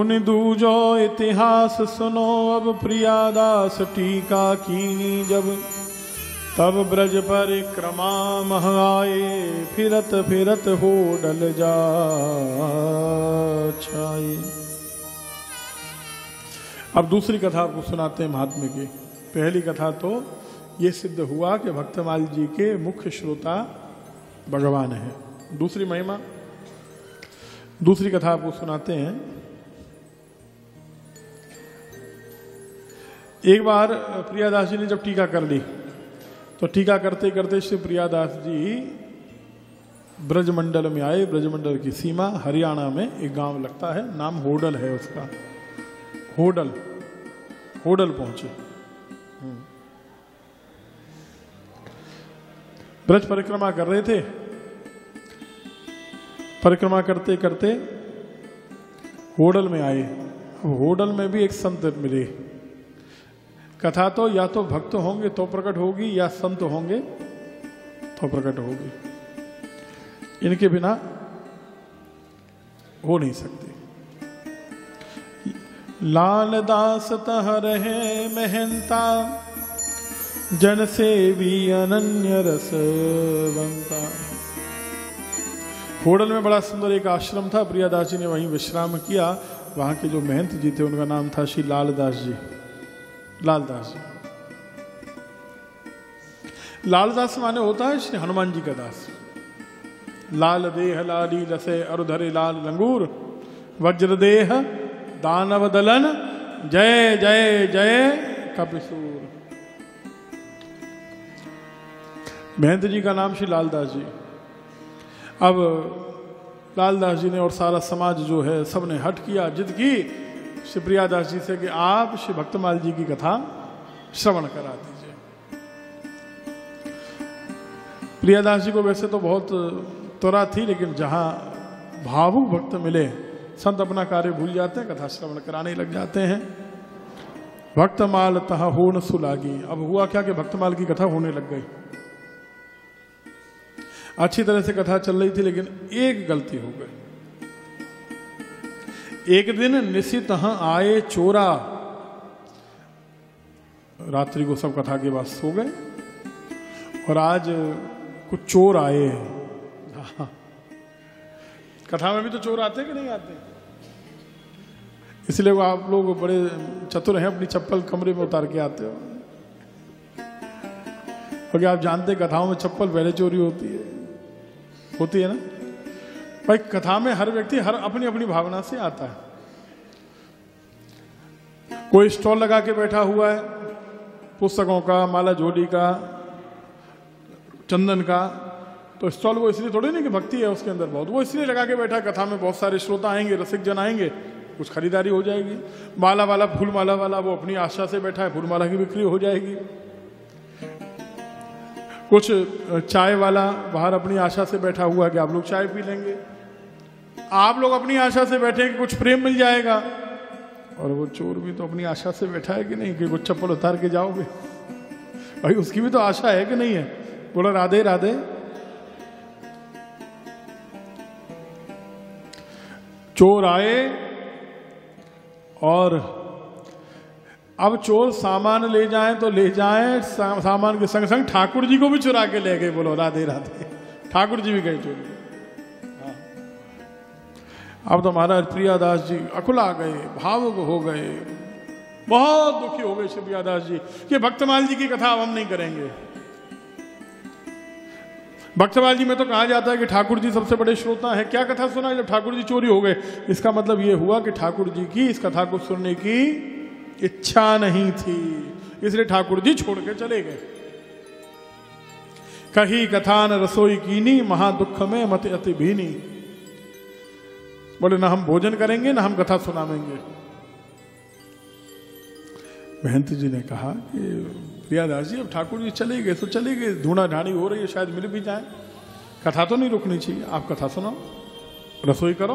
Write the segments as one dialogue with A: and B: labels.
A: सुन दूजो इतिहास सुनो अब प्रियादास टीका कीनी जब तब ब्रज परिक्रमा मह आए फिरत फिरत हो डल जा छाई। अब दूसरी कथा आपको सुनाते हैं महात्म्य की। पहली कथा तो ये सिद्ध हुआ कि भक्तमाल जी के मुख्य श्रोता भगवान है। दूसरी महिमा, दूसरी कथा आपको सुनाते हैं। एक बार प्रियादास जी ने जब टीका कर ली तो टीका करते करते श्री प्रियादास जी ब्रजमंडल में आए। ब्रजमंडल की सीमा हरियाणा में एक गांव लगता है, नाम होडल है उसका। होडल पहुंचे। ब्रज परिक्रमा कर रहे थे। परिक्रमा करते करते होडल में आए। अब होडल में भी एक संत मिले। कथा तो या तो भक्त होंगे तो प्रकट होगी या संत होंगे तो प्रकट होगी, इनके बिना हो नहीं सकती। लाल दास तह रहे महंता जन सेवी अनन्य रसवंता। होडल में बड़ा सुंदर एक आश्रम था। प्रियादास जी ने वहीं विश्राम किया। वहां के जो महंत जी थे उनका नाम था श्री लालदास जी। लालदास लालदास माने होता है श्री हनुमान जी का दास। लाल देह लाली लसे अरुधरे लाल लंगूर वज्र देह दानव दलन जय जय जय कपिसूर। महंत जी का नाम श्री लालदास जी। अब लालदास जी ने और सारा समाज जो है सबने हट किया, जिद की श्री प्रियादास जी से कि आप श्री भक्तमाल जी की कथा श्रवण करा दीजिए। प्रियादास जी को वैसे तो बहुत त्वरा थी, लेकिन जहां भावुक भक्त मिले संत अपना कार्य भूल जाते हैं, कथा श्रवण कराने लग जाते हैं। भक्तमाल तहा होन सुलागी। अब हुआ क्या कि भक्तमाल की कथा होने लग गई। अच्छी तरह से कथा चल रही थी, लेकिन एक गलती हो गई। एक दिन निशित आए चोरा। रात्रि को सब कथा के बाद सो गए और आज कुछ चोर आए। कथा में भी तो चोर आते कि नहीं आते? इसलिए वो आप लोग बड़े चतुर हैं, अपनी चप्पल कमरे में उतार के आते हो। क्योंकि आप जानते कथाओं में चप्पल पहले चोरी होती है ना भाई। कथा में हर व्यक्ति हर अपनी अपनी भावना से आता है। कोई स्टॉल लगा के बैठा हुआ है पुस्तकों का, माला झोली का, चंदन का, तो स्टॉल वो इसलिए थोड़ी नहीं कि भक्ति है उसके अंदर बहुत, वो इसलिए लगा के बैठा कथा में बहुत सारे श्रोता आएंगे, रसिक जन आएंगे, कुछ खरीदारी हो जाएगी। माला वाला, फूल माला वाला वो अपनी आशा से बैठा है, फूल माला की बिक्री हो जाएगी। कुछ चाय वाला बाहर अपनी आशा से बैठा हुआ है कि आप लोग चाय पी लेंगे। आप लोग अपनी आशा से बैठे कि कुछ प्रेम मिल जाएगा, और वो चोर भी तो अपनी आशा से बैठा है कि नहीं कि कुछ चप्पल उतार के जाओगे। भाई उसकी भी तो आशा है कि नहीं है? बोला राधे राधे। चोर आए और अब चोर सामान ले जाएं तो ले जाएं, सामान के संग संग ठाकुर जी को भी चुरा के ले गए। बोलो राधे राधे। ठाकुर जी भी गए चोरी। अब तो महाराज प्रियादास जी अकुला गए, भावुक हो गए, बहुत दुखी हो गए श्री प्रियादास जी कि भक्तमाल जी की कथा अब हम नहीं करेंगे। भक्तमाल जी में तो कहा जाता है कि ठाकुर जी सबसे बड़े श्रोता हैं, क्या कथा सुना जब ठाकुर जी चोरी हो गए। इसका मतलब ये हुआ कि ठाकुर जी की इस कथा को सुनने की इच्छा नहीं थी, इसलिए ठाकुर जी छोड़ के चले गए। कही कथा न रसोई कीनी, महादुख में मत अति भीनी। बोले ना हम भोजन करेंगे ना हम कथा सुनावेंगे। महंत जी ने कहा कि प्रियादास जी अब ठाकुर जी चले गए तो चले गए, ढूंढा ढांडी हो रही है, शायद मिल भी जाए, कथा तो नहीं रुकनी चाहिए, आप कथा सुनाओ, रसोई करो।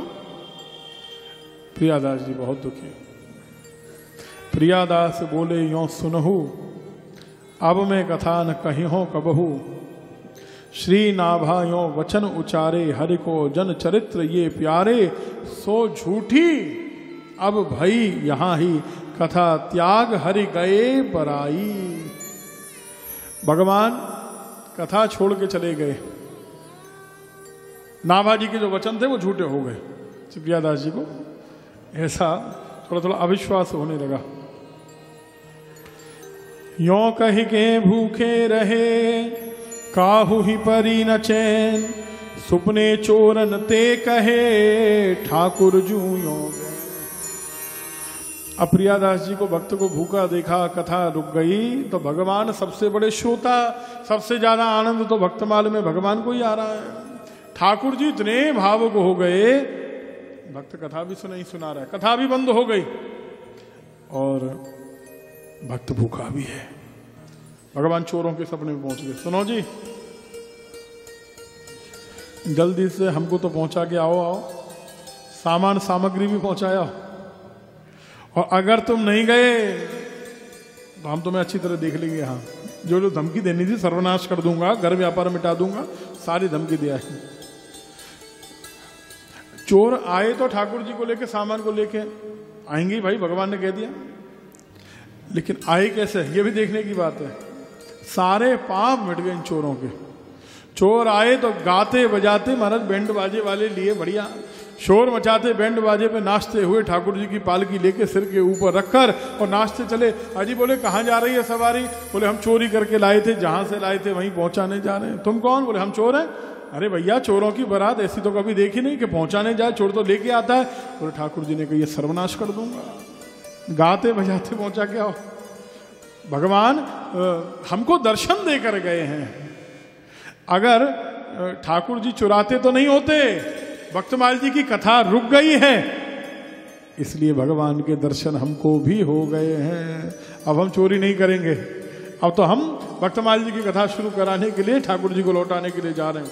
A: प्रियादास जी बहुत दुखी। प्रियादास बोले यों सुनहु, अब मैं कथा न कही हो कबहू। श्री नाभा यों वचन उचारे, हरि को जन चरित्र ये प्यारे। सो झूठी अब भई यहाँ ही कथा त्याग हरि गए पराई। भगवान कथा छोड़ के चले गए। नाभाजी के जो वचन थे वो झूठे हो गए। प्रियादास जी को ऐसा थोड़ा थोड़ा अविश्वास होने लगा। यों कह के भूखे रहे काहू ही परी न चैन, सुपने चोरन ते कहे ठाकुर जू यों गए। अब प्रियादास जी को भक्त को भूखा देखा, कथा रुक गई, तो भगवान सबसे बड़े श्रोता, सबसे ज्यादा आनंद तो भक्तमाल में भगवान को ही आ रहा है। ठाकुर जी इतने भावुक हो गए, भक्त कथा भी नहीं सुना रहा है, कथा भी बंद हो गई और भक्त भूखा भी है। भगवान चोरों के सपने में पहुंच गए। सुनो जी, जल्दी से हमको तो पहुंचा के आओ, सामान सामग्री भी पहुंचाया, और अगर तुम नहीं गए तो हम तुम्हें अच्छी तरह देख लेंगे। यहाँ जो जो धमकी देनी थी, सर्वनाश कर दूंगा, घर व्यापार मिटा दूंगा, सारी धमकी दिया है। चोर आए तो ठाकुर जी को लेके, सामान को लेके आएंगे भाई, भगवान ने कह दिया, लेकिन आए कैसे ये भी देखने की बात है। सारे पाप मिट गए इन चोरों के। चोर आए तो गाते बजाते, महाराज बैंड बाजे वाले लिए बढ़िया शोर मचाते, बैंड बाजे पे नाचते हुए ठाकुर जी की पालकी लेके सिर के ऊपर रखकर और नाचते चले। अजी बोले कहाँ जा रही है सवारी? बोले हम चोरी करके लाए थे, जहां से लाए थे वहीं पहुंचाने जा रहे हैं। तुम कौन? बोले हम चोर हैं। अरे भैया, चोरों की बारात ऐसी तो कभी देखी नहीं कि पहुंचाने जाए, चोर तो लेके आता है। बोले ठाकुर जी ने कहा ये सर्वनाश कर दूंगा, गाते बजाते पहुंचा के आओ। भगवान हमको दर्शन देकर गए हैं। अगर ठाकुर जी चुराते तो नहीं होते। भक्तमाल जी की कथा रुक गई है, इसलिए भगवान के दर्शन हमको भी हो गए हैं। अब हम चोरी नहीं करेंगे। अब तो हम भक्तमाल जी की कथा शुरू कराने के लिए, ठाकुर जी को लौटाने के लिए जा रहे हैं।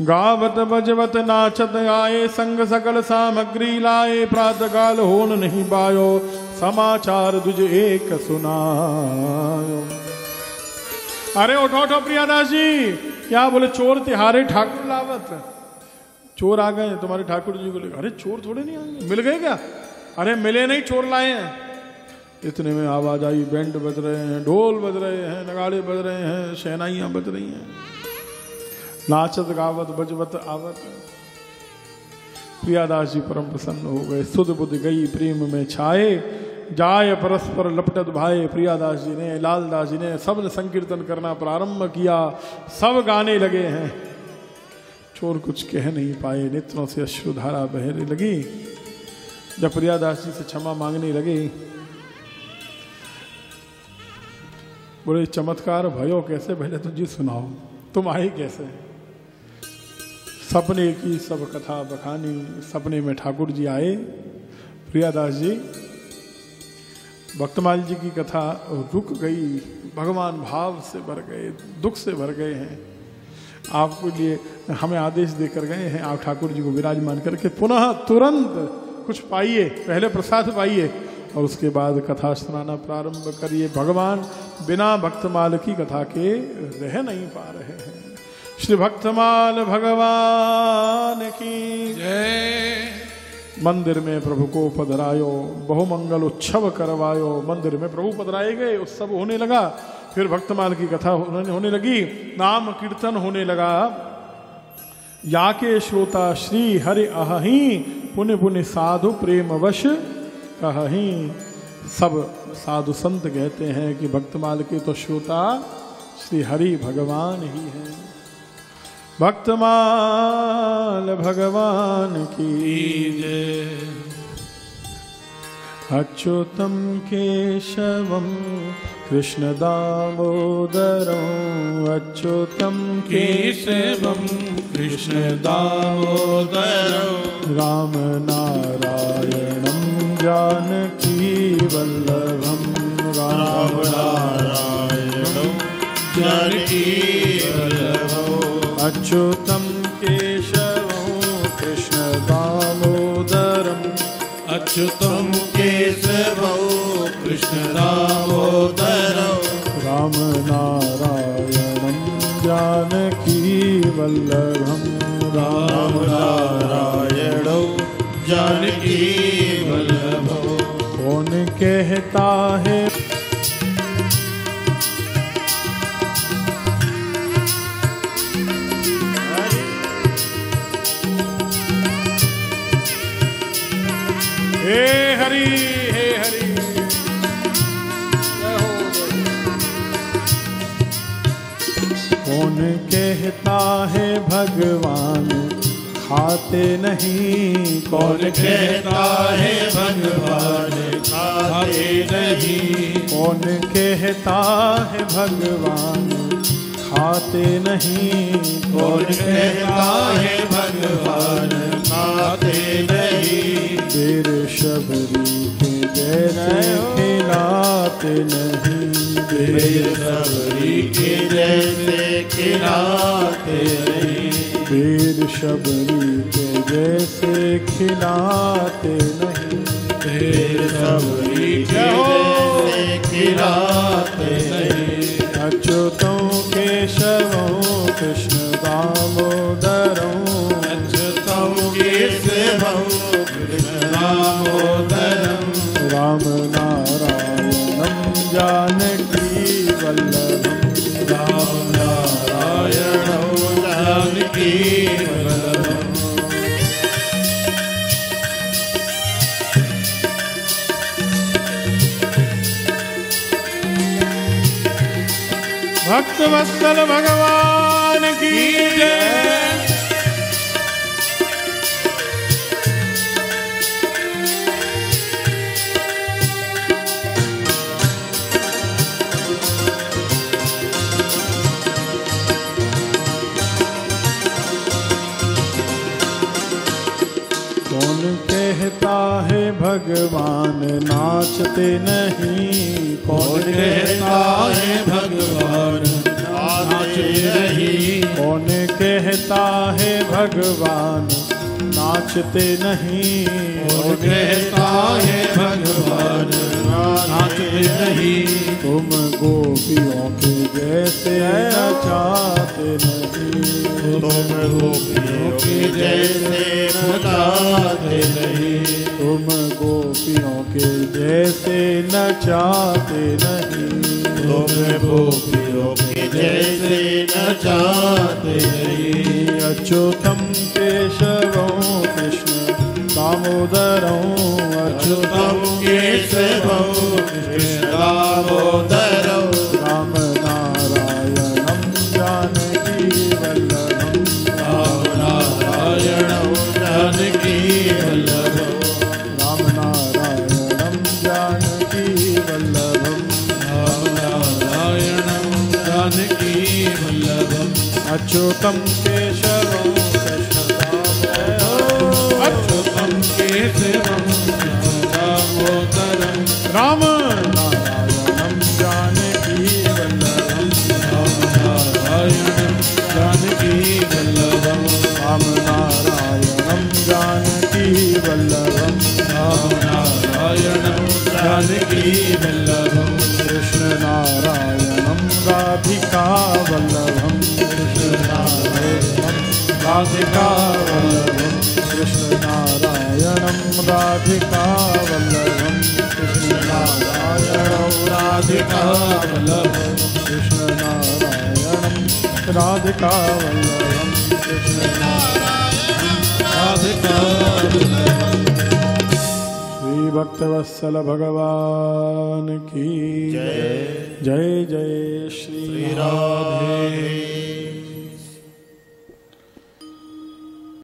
A: गावत बजवत नाचत आए, संग सकल सामग्री लाए, प्रातकाल होन नहीं पायो, समाचार तुझ एक सुनायो। अरे उठो उठो प्रियादास जी, क्या बोले? चोर तिहारे ठाकुर लावत। चोर आ गए तुम्हारे ठाकुर जी को लेकर। अरे चोर थोड़े नहीं आएंगे, मिल गए क्या? अरे मिले नहीं, चोर लाए हैं। इतने में आवाज आई, बैंड बज रहे हैं, ढोल बज रहे हैं, नगाड़े बज रहे हैं, शहनाइयां बज रही हैं, नाचत गावत बजवत आवत। प्रियादास जी परम प्रसन्न हो गए। सुध बुध गई प्रेम में छाए, जाय परस्पर लपटत भाए। प्रियादास जी ने, लालदास जी ने, सब ने संकीर्तन करना प्रारंभ किया। सब गाने लगे हैं। चोर कुछ कह नहीं पाए, नेत्रों से अश्रुधारा बहने लगी। जब प्रियादास जी से क्षमा मांगने लगे, बोले चमत्कार भयो कैसे? पहले तो जी सुनाओ, तुम आए कैसे? सपने की सब कथा बखानी। सपने में ठाकुर जी आए। प्रियादास जी, भक्तमाल जी की कथा रुक गई। भगवान भाव से भर गए, दुख से भर गए हैं। आपके लिए हमें आदेश देकर गए हैं, आप ठाकुर जी को विराजमान करके पुनः तुरंत कुछ पाइए, पहले प्रसाद पाइए और उसके बाद कथा सुनाना प्रारंभ करिए। भगवान बिना भक्तमाल की कथा के रह नहीं पा रहे हैं। श्री भक्तमाल भगवान की जय। मंदिर में प्रभु को पधरायो, बहुमंगल उत्सव करवायो। मंदिर में प्रभु पधराए गए, उत्सव होने लगा। फिर भक्तमाल की कथा होने लगी, नाम कीर्तन होने लगा। याके श्रोता श्री हरि अहि, पुण्य पुण्य साधु प्रेम वश कहि। सब साधु संत कहते हैं कि भक्तमाल के तो श्रोता श्री हरि भगवान ही हैं। भक्तमाल भगवान की जय। अच्युतम केशवम कृष्ण दामोदरम, अच्युतम केशवम कृष्ण दामोदरम, राम नारायणम जानकी वल्लभम, राम नारायणम जानकी वल्लभम। अच्युतम केशवम कृष्ण दामोदरम, अच्युतम केशवम कृष्ण दामोदरम, राम नारायणम जानकी वल्लभम, राम नारायणम जानकी वल्लभम। कहता है हे हरि हे हरि। कौन कहता है भगवान खाते नहीं,
B: कौन कहता है भगवान खाते नहीं,
A: कौन कहता है भगवान खाते नहीं,
B: कौन कहता है भगवान खाते नहीं,
A: फिर शबरी के जैसे खिलाते नहीं,
B: फिर शबरी के जैसे खिलाते नहीं,
A: फिर शबरी के जैसे खिलाते नहीं,
B: फिर शबरी के जैसे खिलाते नहीं।
A: अच्युतों केशवों कृष्ण दामोदरों,
B: अच्युतों केशवं कृष्ण दामोदरं,
A: राम नारायणं जानकी वल्लभं,
B: राम नारायणं जानकी वल्लभम्।
A: भक्त वत्सल भगवान की जय। कौन कहता है भगवान नाचते नहीं,
B: कौन कहता है भगवान नाचते नहीं,
A: कौन कहता है भगवान नाचते नहीं,
B: कौन कहता है भगवान नाचते नहीं,
A: तुम गोपियों के जैसे नचाते नहीं,
B: तुम गोपियों के जैसे नचाते नहीं,
A: तुम गोपियों के जैसे नचाते नहीं,
B: तुम गोपियों के जैसे नचाते नहीं।
A: अच्युतम केशवं कृष्ण दामोदरं,
B: अच्युतं केशवं कृष्ण दामोदरं,
A: राम नारायणं जानकी वल्लभं,
B: राम नारायणं जानकी वल्लभं,
A: राम नारायणं जानकी वल्लभं,
B: राम नारायणं जानकी वल्लभम्।
A: अच्युतम केशवं कृष्ण दामोदरं,
B: अच्युतं केशवं कृष्ण दामोदरं,
A: राम नारायणं जानकी वल्लभं,
B: राम नारायणं जानकी वल्लभं,
A: राम नारायणं जानकी वल्लभं,
B: राम नारायणं जानकी वल्लभं,
A: कृष्ण नारायणं राधिका वल्लभं, कृष्ण नारायणं राधिका वल्लभं, कृष्ण नारायणं राधिका वल्लभं, कृष्ण नारायणं
B: राधिका वल्लभं,
A: कृष्ण नारायणं राधिका वल्लभं, कृष्ण
B: राधिका वल्लभं।
A: श्री भक्तवत्सल भगवान की जय। जय जय श्री
B: राधे।